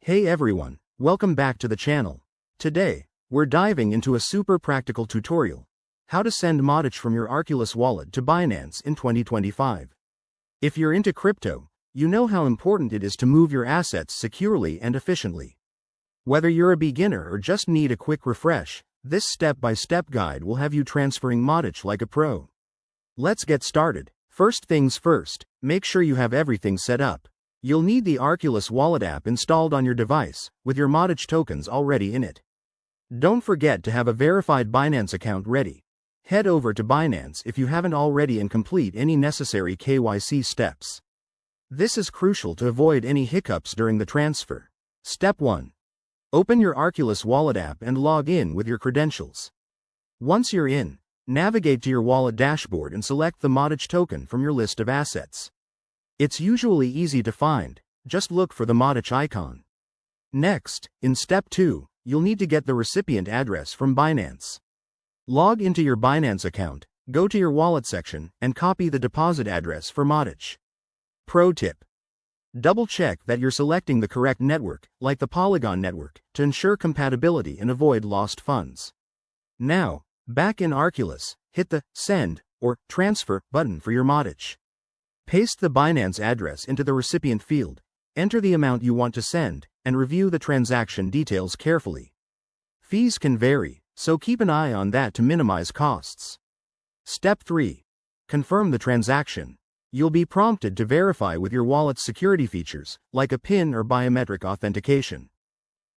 Hey everyone, welcome back to the channel. Today, we're diving into a super practical tutorial. How to send Modic from your Arculus wallet to Binance in 2025. If you're into crypto, you know how important it is to move your assets securely and efficiently. Whether you're a beginner or just need a quick refresh, this step-by-step guide will have you transferring Modic like a pro. Let's get started. First things first, make sure you have everything set up. You'll need the Arculus Wallet app installed on your device, with your Modic tokens already in it. Don't forget to have a verified Binance account ready. Head over to Binance if you haven't already and complete any necessary KYC steps. This is crucial to avoid any hiccups during the transfer. Step 1. Open your Arculus Wallet app and log in with your credentials. Once you're in, navigate to your wallet dashboard and select the Modic token from your list of assets. It's usually easy to find, just look for the Modic icon. Next, in Step 2, you'll need to get the recipient address from Binance. Log into your Binance account, go to your wallet section, and copy the deposit address for Modic. Pro tip: double-check that you're selecting the correct network, like the Polygon network, to ensure compatibility and avoid lost funds. Now, back in Arculus, hit the Send or Transfer button for your Modic. Paste the Binance address into the recipient field, enter the amount you want to send, and review the transaction details carefully. Fees can vary, so keep an eye on that to minimize costs. Step 3. Confirm the transaction. You'll be prompted to verify with your wallet's security features, like a PIN or biometric authentication.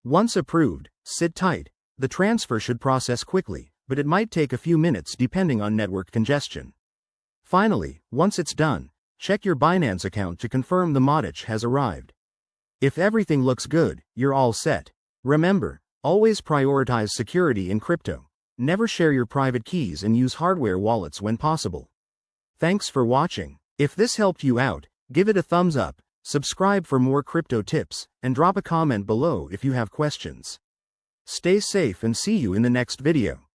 Once approved, sit tight. The transfer should process quickly, but it might take a few minutes depending on network congestion. Finally, once it's done, check your Binance account to confirm the Modic has arrived. If everything looks good, you're all set. Remember, always prioritize security in crypto. Never share your private keys and use hardware wallets when possible. Thanks for watching. If this helped you out, give it a thumbs up, subscribe for more crypto tips, and drop a comment below if you have questions. Stay safe and see you in the next video.